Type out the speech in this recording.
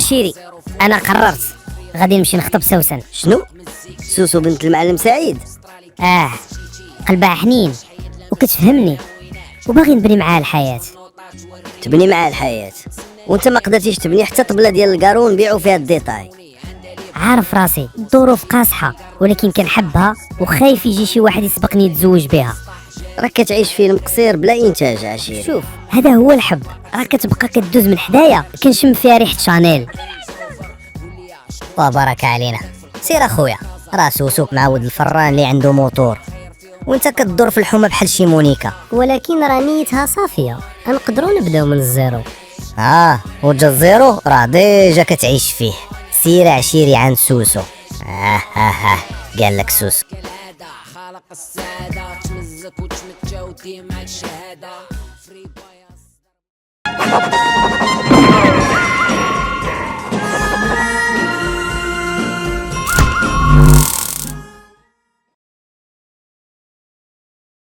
عشيري، انا قررت غادي نمشي نخطب سوسن. شنو؟ سوسو بنت المعلم سعيد؟ قلبها حنين وكتفهمني وباغي نبني معاها الحياة. تبني معاه الحياة وانت ما قدرتيش تبني حتى طبلة ديال الكارون نبيعو فيها الديتاي؟ عارف راسي الظروف قاصحة، ولكن كنحبها وخايف يجي شي واحد يسبقني يتزوج بها. راك كتعيش فيلم قصير بلا انتاج عشيري. شوف هذا هو الحب، راك كتبقى كدوز من حدايا كنشم فيها ريحة شانيل. وبارك علينا. سير اخويا، راه سوسوك معود الفران اللي عنده موتور، وانت كدور في الحومه بحال شي مونيكا. ولكن راه نيتها صافية، نقدروا نبداو من الزيرو. وجا الزيرو راه ديجا كتعيش فيه. سير عشيري عند سوسو. قال لك سوسو خالق السادة تمزك وتمتجا وديما الشهادة.